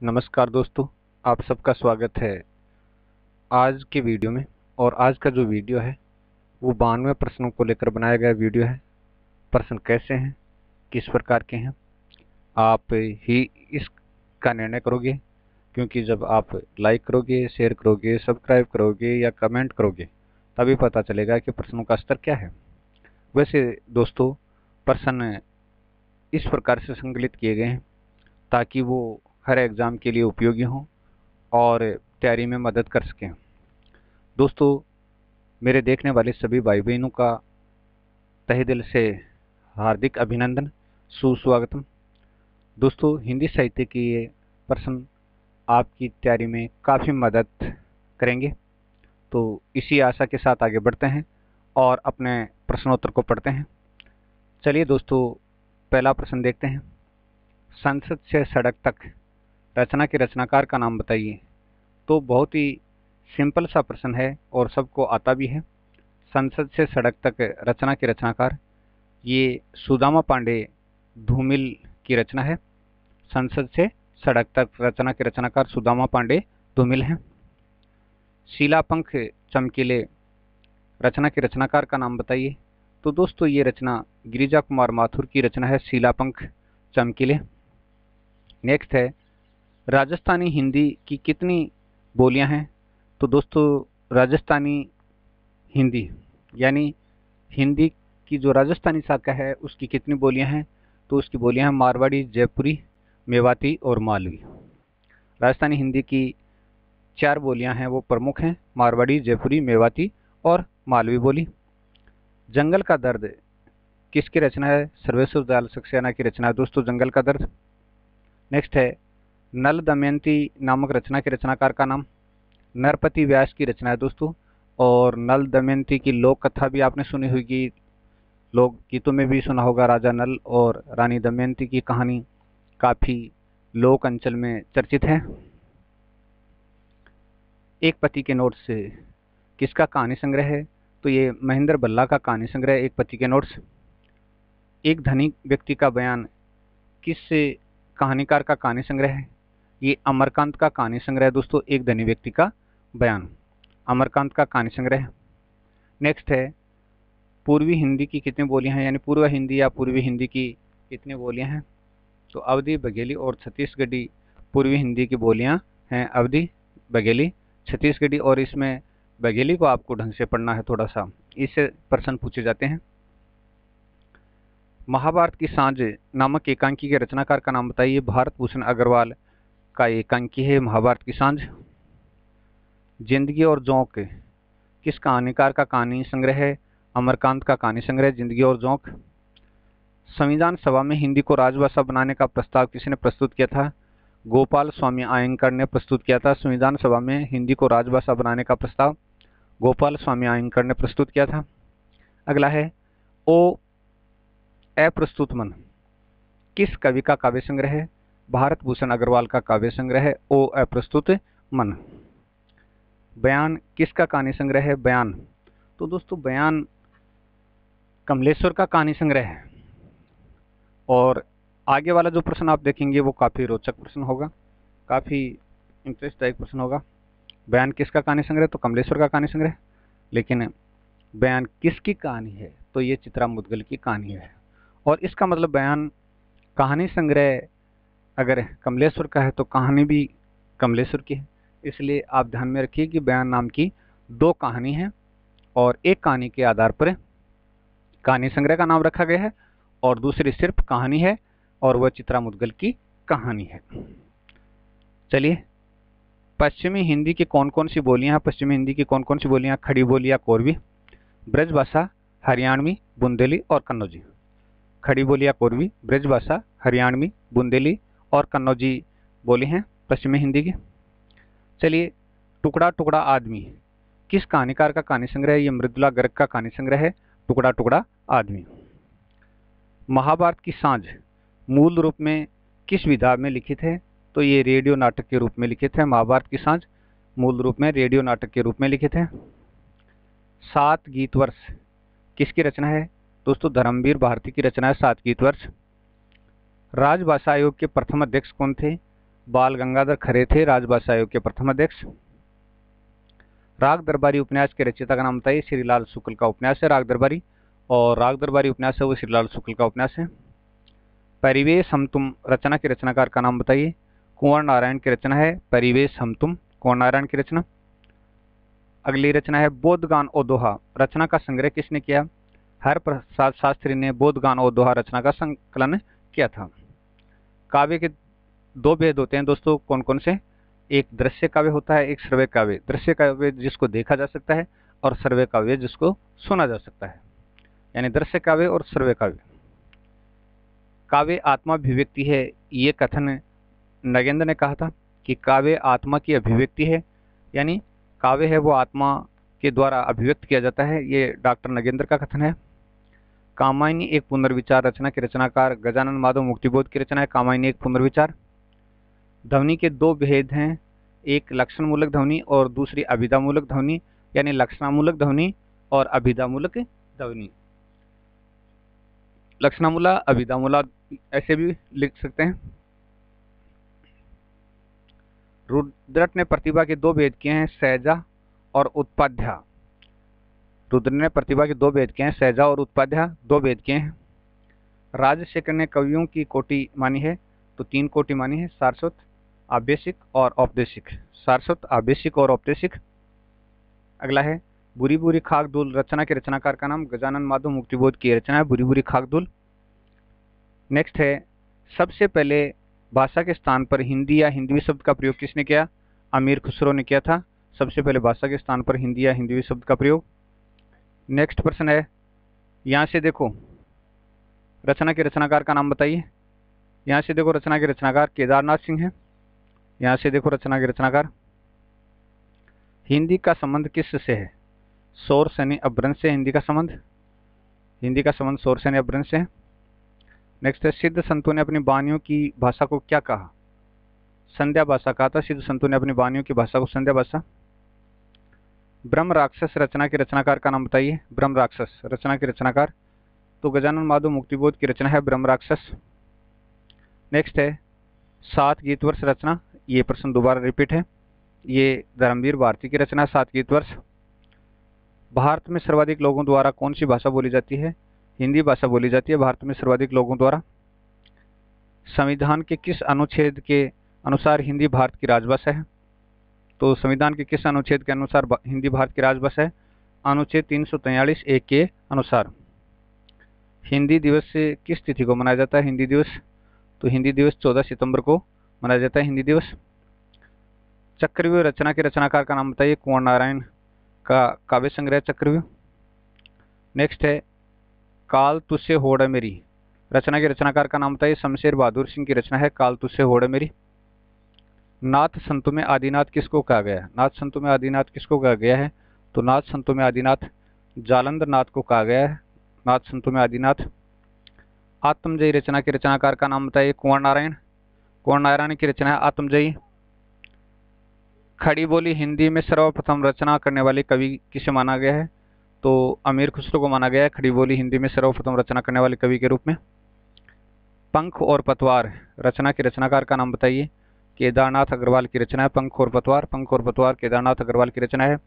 नमस्कार दोस्तों, आप सबका स्वागत है आज के वीडियो में। और आज का जो वीडियो है वो 92 प्रश्नों को लेकर बनाया गया वीडियो है। प्रश्न कैसे हैं, किस प्रकार के हैं, आप ही इसका निर्णय करोगे। क्योंकि जब आप लाइक करोगे, शेयर करोगे, सब्सक्राइब करोगे या कमेंट करोगे तभी पता चलेगा कि प्रश्नों का स्तर क्या है। वैसे दोस्तों, प्रश्न इस प्रकार से संकलित किए गए हैं ताकि वो हर एग्ज़ाम के लिए उपयोगी हों और तैयारी में मदद कर सकें। दोस्तों, मेरे देखने वाले सभी भाई बहनों का तहे दिल से हार्दिक अभिनंदन, सुस्वागतम। दोस्तों, हिंदी साहित्य के ये प्रश्न आपकी तैयारी में काफ़ी मदद करेंगे। तो इसी आशा के साथ आगे बढ़ते हैं और अपने प्रश्नोत्तर को पढ़ते हैं। चलिए दोस्तों, पहला प्रश्न देखते हैं। संसद से सड़क तक रचना के रचनाकार का नाम बताइए। तो बहुत ही सिंपल सा प्रश्न है और सबको आता भी है। संसद से सड़क तक रचना के रचनाकार ये सुदामा पांडे धूमिल की रचना है। संसद से सड़क तक रचना के रचनाकार सुदामा पांडे धूमिल हैं। शीलापंख चमकीले रचना के रचनाकार का नाम बताइए। तो दोस्तों, ये रचना गिरिजा कुमार माथुर की रचना है, शीलापंख चमकीले। नेक्स्ट है, राजस्थानी हिंदी की कितनी बोलियां हैं। तो दोस्तों, राजस्थानी हिंदी यानी हिंदी की जो राजस्थानी शाखा है उसकी कितनी बोलियां हैं। तो उसकी बोलियां हैं मारवाड़ी, जयपुरी, मेवाती और मालवी। राजस्थानी हिंदी की 4 बोलियां हैं, वो प्रमुख हैं, मारवाड़ी, जयपुरी, मेवाती और मालवी बोली। जंगल का दर्द किसकी रचना है। सर्वेश्वर दयाल सक्सेना की रचना है दोस्तों, जंगल का दर्द। नेक्स्ट है, नल दमयंती नामक रचना के रचनाकार का नाम। नरपति व्यास की रचना है दोस्तों। और नल दमयंती की लोक कथा भी आपने सुनी होगी, लोक गीतों में भी सुना होगा। राजा नल और रानी दमयंती की कहानी काफी लोक अंचल में चर्चित है। एक पति के नोट्स किसका कहानी संग्रह है। तो ये महेंद्र भल्ला का कहानी संग्रह एक पति के नोट्स। एक धनी व्यक्ति का बयान किस कहानीकार का कहानी संग्रह है। ये अमरकांत का कहानी संग्रह है दोस्तों, एक धनी व्यक्ति का बयान अमरकांत का कहानी संग्रह। नेक्स्ट है, पूर्वी हिंदी की कितनी बोलियां हैं, यानी पूर्व हिंदी या पूर्वी हिंदी की कितनी बोलियां हैं। तो अवधी, बघेली और छत्तीसगढ़ी पूर्वी हिंदी की बोलियां हैं। अवधी, बघेली, छत्तीसगढ़ी। और इसमें बघेली को आपको ढंग से पढ़ना है थोड़ा सा, इससे प्रश्न पूछे जाते हैं। महाभारत की सांझ नामक एकांकी के रचनाकार का नाम बताइए। भारत भूषण अग्रवाल का एकांकी है महाभारत की सांझ। जिंदगी और जोंक किस कहानीकार का कहानी संग्रह है। अमरकांत का कहानी संग्रह जिंदगी और जोंक। संविधान सभा में हिंदी को राजभाषा बनाने का प्रस्ताव किसने प्रस्तुत किया था। गोपाल स्वामी अयंकर ने प्रस्तुत किया था। संविधान सभा में हिंदी को राजभाषा बनाने का प्रस्ताव गोपाल स्वामी अयंकर ने प्रस्तुत किया था। अगला है, ओ अप्रस्तुत मन किस कवि का काव्य संग्रह है। भारत भूषण अग्रवाल का काव्य संग्रह है ओ अप्रस्तुत मन। बयान किसका कहानी संग्रह है। बयान, तो दोस्तों बयान कमलेश्वर का कहानी संग्रह है। और आगे वाला जो प्रश्न आप देखेंगे वो काफी रोचक प्रश्न होगा, काफी इंटरेस्टदायक प्रश्न होगा। बयान किसका कहानी संग्रह, तो कमलेश्वर का कहानी संग्रह। लेकिन बयान किसकी कहानी है, तो ये चित्रा मुद्गल की कहानी है। और इसका मतलब बयान कहानी संग्रह अगर कमलेश्वर का है तो कहानी भी कमलेश्वर की है। इसलिए आप ध्यान में रखिए कि बयान नाम की 2 कहानी है और एक कहानी के आधार पर कहानी संग्रह का नाम रखा गया है और दूसरी सिर्फ कहानी है और वह चित्रा मुद्गल की कहानी है। चलिए, पश्चिमी हिंदी की कौन कौन सी बोलियां हैं। पश्चिमी हिंदी की कौन कौन सी बोलियां। खड़ी बोली या कोरवी, ब्रजभाषा, हरियाणवी, बुंदेली और कन्नौजी। खड़ी बोली या कोरवी, ब्रजभाषा, हरियाणवी, बुंदेली और कन्नौजी बोली हैं पश्चिमी हिंदी की। चलिए, टुकड़ा टुकड़ा आदमी किस कहानीकार का कहानी संग्रह है। ये मृदुला गर्ग का कहानी संग्रह है, टुकड़ा टुकड़ा आदमी। महाभारत की सांझ मूल रूप में किस विधा में लिखित है। तो ये रेडियो नाटक के रूप में लिखित है। महाभारत की सांझ मूल रूप में रेडियो नाटक के रूप में लिखित है। 7 गीत वर्ष किसकी रचना है। दोस्तों, धर्मवीर भारती की रचना है 7 गीत वर्ष। राजभाषा आयोग के प्रथम अध्यक्ष कौन थे। बाल गंगाधर खरे थे राजभाषा आयोग के प्रथम अध्यक्ष। राग दरबारी उपन्यास के रचयिता का नाम बताइए। श्रीलाल शुक्ल का उपन्यास है राग दरबारी, और राग दरबारी उपन्यास है वो श्रीलाल शुक्ल का उपन्यास है। परिवेश हम तुम रचना के रचनाकार का नाम बताइए। कुंवर नारायण की रचना है परिवेश हम तुम, कुंवर नारायण की रचना। अगली रचना है बोधगान और दोहा, रचना का संग्रह किसने किया? हरप्रसाद शास्त्री ने बोधगान और दोहा रचना का संकलन किया था। काव्य के दो भेद होते हैं दोस्तों, कौन कौन से? एक दृश्य काव्य होता है, एक श्रव्य काव्य। दृश्य काव्य जिसको देखा जा सकता है, और श्रव्य काव्य जिसको सुना जा सकता है, यानी दृश्य काव्य और श्रव्य काव्य। काव्य आत्मा अभिव्यक्ति है, ये कथन नगेंद्र ने कहा था कि काव्य आत्मा की अभिव्यक्ति है, यानी काव्य है वो आत्मा के द्वारा अभिव्यक्त किया जाता है, ये डॉक्टर नगेंद्र का कथन है। कामायनी एक पुनर्विचार रचना के रचनाकार गजानन माधव मुक्तिबोध की रचना है कामायनी एक पुनर्विचार। ध्वनि के दो भेद हैं, एक लक्षणमूलक ध्वनि और दूसरी अभिधामूलक ध्वनि, यानी लक्षणामूलक ध्वनि और अभिधामूलक ध्वनि। लक्षणामूला अभिधामूला ऐसे भी लिख सकते हैं। रुद्रट ने प्रतिभा के दो भेद किए हैं, सहजा और उत्पाध्या। रुद्र ने प्रतिभा के दो भेद किए हैं, सहजा और उत्पाध्या दो भेद किए हैं। राजशेखर ने कवियों की कोटि मानी है, तो तीन कोटि मानी है, सारस्वत, आवेशिक और औपदेशिक। सारस्वत, आवेशिक और औपदेशिक। अगला है बुरी बुरी खाक धूल, रचना के रचनाकार का नाम गजानन माधव मुक्तिबोध की रचना है बुरी बुरी खाक धूल। नेक्स्ट है सबसे पहले भाषा के स्थान पर हिंदी या हिंदवी शब्द का प्रयोग किसने किया? अमीर खुसरो ने किया था सबसे पहले भाषा के स्थान पर हिंदी या हिंदवी शब्द का प्रयोग। नेक्स्ट प्रश्न है, यहाँ से देखो रचना के रचनाकार का नाम बताइए। यहाँ से देखो रचना के रचनाकार केदारनाथ सिंह है। यहाँ से देखो रचना के रचनाकार। हिंदी का संबंध किस से है? सौर सैन्य अपभ्रंश से हिंदी का संबंध, हिंदी का संबंध सौर सैन्य अपभ्रंश से है। नेक्स्ट है सिद्ध संतों ने अपनी वाणियों की भाषा को क्या कहा? संध्या भाषा कहा था सिद्ध संतों ने अपनी वाणियों की भाषा को संध्या भाषा। ब्रह्म राक्षस रचना के रचनाकार का नाम बताइए। ब्रह्म राक्षस रचना के रचनाकार, तो गजानन माधव मुक्तिबोध की रचना है ब्रह्म राक्षस। नेक्स्ट है 7 गीत वर्ष रचना, ये प्रश्न दोबारा रिपीट है, ये धर्मवीर भारती की रचना 7 गीत वर्ष। भारत में सर्वाधिक लोगों द्वारा कौन सी भाषा बोली जाती है? हिंदी भाषा बोली जाती है भारत में सर्वाधिक लोगों द्वारा। संविधान के किस अनुच्छेद के अनुसार हिंदी भारत की राजभाषा है? तो संविधान के किस अनुच्छेद के अनुसार हिंदी भारत की राजभाषा है? अनुच्छेद 343 एक के अनुसार। हिंदी दिवस से किस तिथि को मनाया जाता है? हिंदी दिवस, तो हिंदी दिवस 14 सितंबर को मनाया जाता है हिंदी दिवस। चक्रव्यूह रचना के रचनाकार का नाम बताइए। कुंवर नारायण का काव्य संग्रह चक्रव्यूह। नेक्स्ट है काल तुझसे होड़ मेरी, रचना के रचनाकार का नाम बताइए। शमशेर बहादुर सिंह की रचना है काल तुझसे होड़ मेरी। नाथ संतों में आदिनाथ किसको कहा गया है? नाथ संतों में आदिनाथ किसको कहा गया है? तो नाथ संतों में आदिनाथ जालंधर नाथ को कहा गया है। नाथ संतों में आदिनाथ। आत्मजयी रचना के रचनाकार का नाम बताइए। कुंवर नारायण, कुंवर नारायण की रचना है आत्मजयी। खड़ी बोली हिंदी में सर्वप्रथम रचना करने वाले कवि किसे माना गया है? तो अमीर खुसरो को माना गया है खड़ी बोली हिंदी में सर्वप्रथम रचना करने वाले कवि के रूप में। पंख और पतवार रचना के रचनाकार का नाम बताइए। केदारनाथ अग्रवाल की रचना है पंख और पतवार। पंख और पतवार केदारनाथ अग्रवाल की रचना है।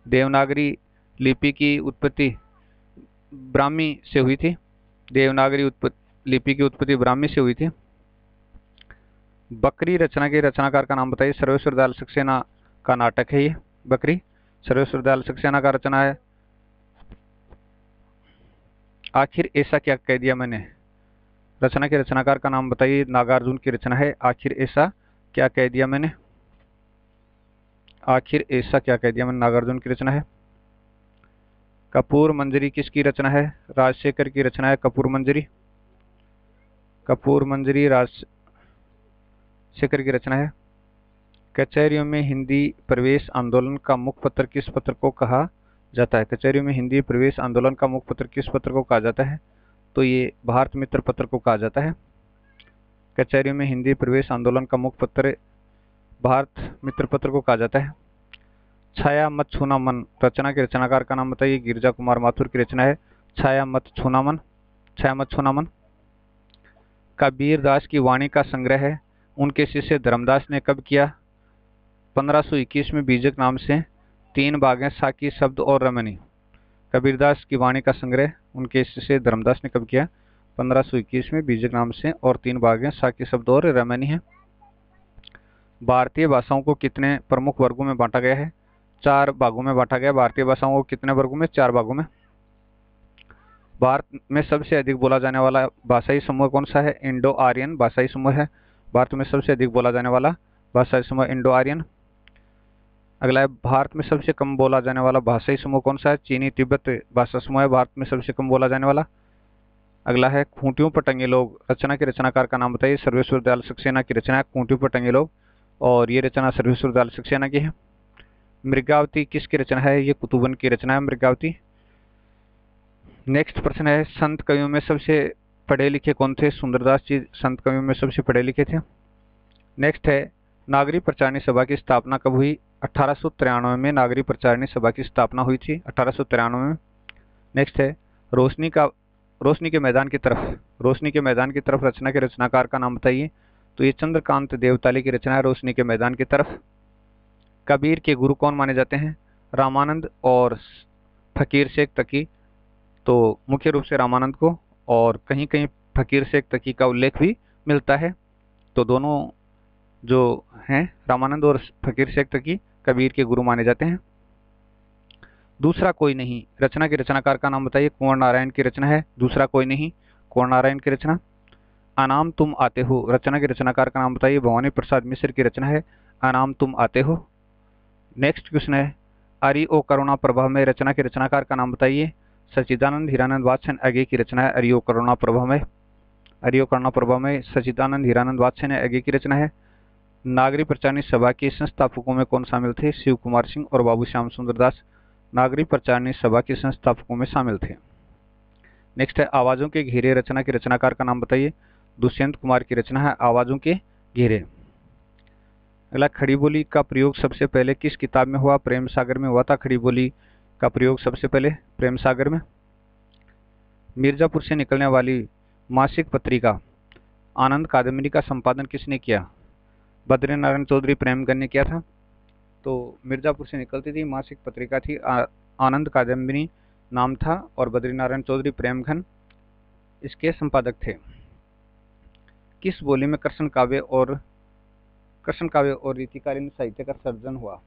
देवनागरी लिपि की उत्पत्ति ब्राह्मी से हुई थी। देवनागरी लिपि की उत्पत्ति ब्राह्मी से हुई थी। बकरी रचना के रचनाकार का नाम बताइए। सर्वेश्वर दयाल सक्सेना का नाटक है ये बकरी, सर्वेश्वर दयाल सक्सेना का रचना है। आखिर ऐसा क्या कह दिया मैंने, रचना के रचनाकार का नाम बताइए। नागार्जुन की रचना है आखिर ऐसा क्या कह दिया मैंने। आखिर ऐसा क्या कह दिया मैंने नागार्जुन की रचना है। कपूर मंजरी किसकी रचना है? राजशेखर की रचना है कपूर मंजरी। कपूर मंजरी राजशेखर की रचना है। कचहरियों में हिंदी प्रवेश आंदोलन का मुख्य पत्र किस पत्र को कहा जाता है? कचहरियों में हिंदी प्रवेश आंदोलन का मुख्य पत्र किस पत्र को कहा जाता है? तो ये भारत मित्र पत्र को कहा जाता है। कचहरियों में हिंदी प्रवेश आंदोलन का मुख्य पत्र भारत मित्र पत्र को कहा जाता है। छाया मत छूना मन, रचना के रचनाकार का नाम बताइए। गिरिजा कुमार माथुर की रचना है छाया मत छूना मन। छाया मत छूना मन। कबीर दास की वाणी का संग्रह है उनके शिष्य धर्मदास ने कब किया? 1521 में बीजक नाम से 3 भाग हैं, साकी, शब्द और रमणी। कबीरदास की वाणी का संग्रह उनके शिष्य धर्मदास ने कब किया? 1521 में बीजक नाम से, और 3 भाग हैं, साकी, शब्द और रमणी है। भारतीय भाषाओं को कितने प्रमुख वर्गों में बांटा गया है? 4 भागों में बांटा गया। भारतीय भाषाओं को कितने वर्गों में? 4 भागों में। भारत में सबसे अधिक बोला जाने वाला भाषाई समूह कौन सा है? इंडो आर्यन भाषाई समूह है। भारत में सबसे अधिक बोला जाने वाला भाषाई समूह इंडो आर्यन। अगला है, भारत में सबसे कम बोला जाने वाला भाषाई समूह कौन सा है? चीनी तिब्बत भाषा समूह है भारत में सबसे कम बोला जाने वाला। अगला है, खूंटियों पर टंगे लोग। रचना के रचनाकार का नाम बताइए। सर्वेश्वर दयाल सक्सेना की रचना है खूंटियों पर टंगे लोग, और ये रचना सर्वेश्वर दयाल सक्सेना की है। मृगावती किसकी रचना है? ये कुतुबन की रचना है मृगावती। नेक्स्ट प्रश्न है, संत कवियों में सबसे पढ़े लिखे कौन थे? सुंदरदास जी संत कवियों में सबसे पढ़े लिखे थे। नेक्स्ट है, नागरी प्रचारणी सभा की स्थापना कब हुई? 1893 में नागरी प्रचारणी सभा की स्थापना हुई थी, 1893 में। नेक्स्ट है, रोशनी के मैदान की तरफ रचना के रचनाकार का नाम बताइए। तो ये चंद्रकांत देवताली की रचना है रोशनी के मैदान की तरफ। कबीर के गुरु कौन माने जाते हैं? रामानंद और फकीर शेख तकी। तो मुख्य रूप से रामानंद को, और कहीं कहीं फकीर शेख तकी का उल्लेख भी मिलता है। तो दोनों जो हैं, रामानंद और फकीर शेख तकी, कबीर के गुरु माने जाते हैं। दूसरा कोई नहीं, रचना के रचनाकार का नाम बताइए। कुंवर नारायण की रचना है दूसरा कोई नहीं, कुंवर नारायण की रचना। अनाम तुम आते हो, रचना के रचनाकार का नाम बताइए। भवानी प्रसाद मिश्र की रचना है अनाम तुम आते हो। नेक्स्ट क्वेश्चन है, अरि ओ करुणा प्रभा में, रचना के रचनाकार का नाम बताइए। सच्चिदानंद हीरानंद वात्स्य आगे की रचना है अरि ओ करुणा प्रभा में। अरि ओ करुणा प्रभा में सच्चिदानंद हीरानंद वात्स्य आगे की रचना है। नागरी प्रचारणी सभा के संस्थापकों में कौन शामिल थे? शिव कुमार सिंह और बाबू श्याम सुंदर दास नागरी प्रचारणी सभा के संस्थापकों में शामिल थे। नेक्स्ट है, आवाजों के घेरे, रचना के रचनाकार का नाम बताइए। दुष्यंत कुमार की रचना है आवाजों के घेरे। अगला, खड़ी बोली का प्रयोग सबसे पहले किस किताब में हुआ? प्रेम सागर में हुआ था खड़ी बोली का प्रयोग सबसे पहले, प्रेम सागर में। मिर्जापुर से निकलने वाली मासिक पत्रिका आनंद कादम्बिनी का संपादन किसने किया? बद्रीनारायण चौधरी प्रेमगन ने किया था। तो मिर्जापुर से निकलती थी मासिक पत्रिका थी, आनंद कादम्बिनी नाम था, और बद्रीनारायण चौधरी प्रेमगन इसके संपादक थे। किस बोली में कृष्ण काव्य और रीतिकालीन साहित्य का सर्जन हुआ?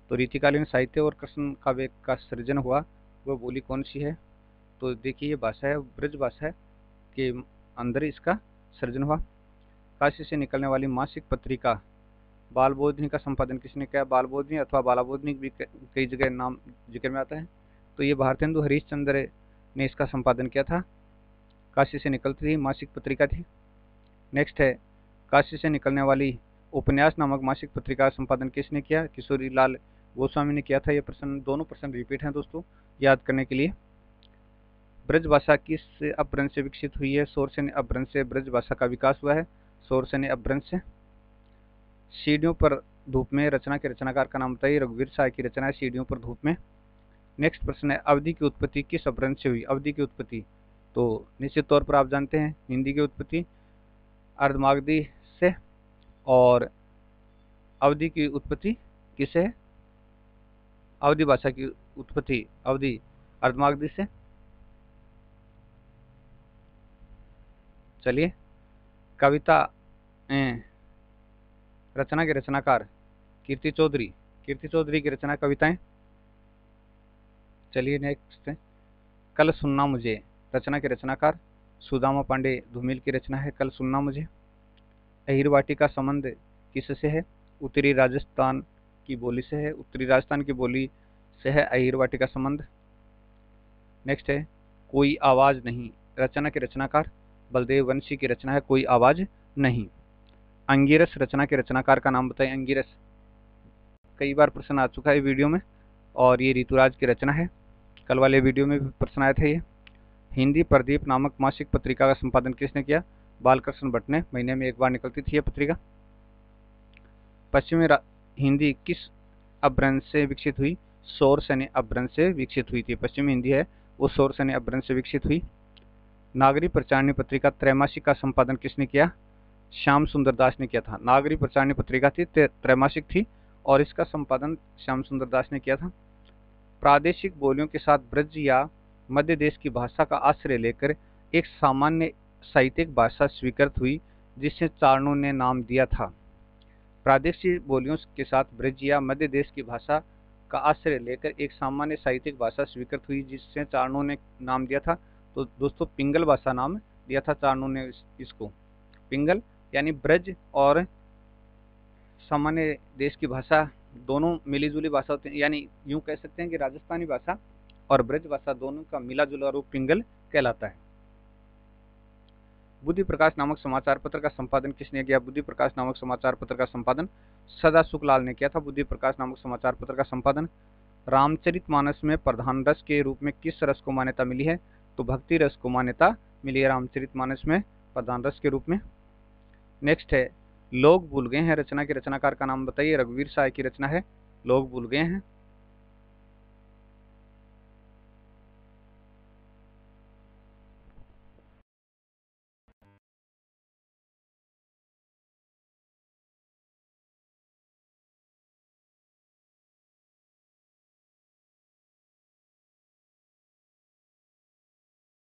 तो रीतिकालीन साहित्य और कृष्ण काव्य का सृजन हुआ, वह बोली कौन सी है? तो देखिए, ये भाषा है ब्रज भाषा के अंदर इसका सृजन हुआ। काशी से निकलने वाली मासिक पत्रिका बाल बोधनी का संपादन किसने किया? बाल बोधनी अथवा बाला बोधनी भी कई जगह नाम जिक्र में आता है। तो ये भारतेंदु हरीशचंद्र ने इसका संपादन किया था। काशी से निकलती थी मासिक पत्रिका थी। नेक्स्ट है, काशी से निकलने वाली उपन्यास नामक मासिक पत्रिका का संपादन किसने किया? किशोरी लाल गोस्वामी ने किया था। ये प्रश्न, दोनों प्रश्न रिपीट हैं दोस्तों, याद करने के लिए। ब्रज भाषा किस अपभ्रंश से विकसित हुई है? शौरसेनी अपभ्रंश से ब्रज भाषा का विकास हुआ है, शौरसेनी अपभ्रंश से। सीढ़ियों पर धूप में, रचना के रचनाकार का नाम बताइए। रघुवीर शाह की रचना है सीढ़ियों पर धूप में। नेक्स्ट प्रश्न है, अवधि की उत्पत्ति किस अपभ्रंश से हुई? अवधि की उत्पत्ति, तो निश्चित तौर पर आप जानते हैं हिंदी की उत्पत्ति अर्धमागधी से, और अवधि की उत्पत्ति किससे है? अवधि भाषा की उत्पत्ति अवधि अर्धमागधी से। चलिए, कविता रचना के रचनाकार कीर्ति चौधरी की रचना कविताएं। चलिए नेक्स्ट है, कल सुनना मुझे, रचना के रचनाकार सुदामा पांडे धूमिल की रचना है कल सुनना मुझे। अहिरवाटी का संबंध किससे है? उत्तरी राजस्थान की बोली से है, उत्तरी राजस्थान की बोली से है अहिरवाटी का संबंध। नेक्स्ट है, कोई आवाज नहीं, रचना के रचनाकार बलदेव वंशी की रचना है कोई आवाज नहीं। अंगिरस, रचना के रचनाकार का नाम बताएं। अंगिरस कई बार प्रश्न आ चुका है वीडियो में, और ये ऋतुराज की रचना है। कल वाले वीडियो में भी प्रश्न आए थे ये। हिंदी प्रदीप नामक मासिक पत्रिका का संपादन किसने किया? बालकृष्ण भट्ट ने। महीने में एक बार निकलती थी यह पत्रिका। पश्चिमी हिंदी किस अपभ्रंश से विकसित हुई? शौरसेनी अपभ्रंश से विकसित हुई थी। पश्चिमी हिंदी है वो शौरसेनी अपभ्रंश से विकसित हुई। नागरी प्रचारणी पत्रिका त्रैमासिक का संपादन किसने किया? श्याम सुंदर दास ने किया था। नागरिक प्रचारणी पत्रिका थी, त्रैमासिक थी और इसका संपादन श्याम सुंदर दास ने किया था। प्रादेशिक बोलियों के साथ ब्रज या मध्य देश की भाषा का आश्रय लेकर एक सामान्य साहित्यिक भाषा स्वीकृत हुई जिसे चारणों ने नाम दिया था। प्रादेशिक बोलियों के साथ ब्रज या मध्य देश की भाषा का आश्रय लेकर एक सामान्य साहित्यिक भाषा स्वीकृत हुई जिससे चारणों ने नाम दिया था। तो दोस्तों पिंगल भाषा नाम दिया था चारणों ने इसको। पिंगल यानी ब्रज और सामान्य देश की भाषा दोनों मिलीजुली भाषा होती है, यानी यूं कह सकते हैं कि राजस्थानी भाषा और ब्रज भाषा दोनों का मिला जुला रूप पिंगल कहलाता है। बुद्धि प्रकाश नामक समाचार पत्र का संपादन किसने किया? बुद्धि प्रकाश नामक समाचार पत्र का संपादन सदा सुखलाल ने किया था। बुद्धि प्रकाश नामक समाचार पत्र का संपादन। रामचरितमानस में प्रधान रस के रूप में किस रस को मान्यता मिली है? तो भक्ति रस को मान्यता मिली है रामचरितमानस में प्रधान रस के रूप में। नेक्स्ट है लोग भूल गए हैं रचना के रचनाकार का नाम बताइए। रघुवीर साय की रचना है लोग भूल गए हैं।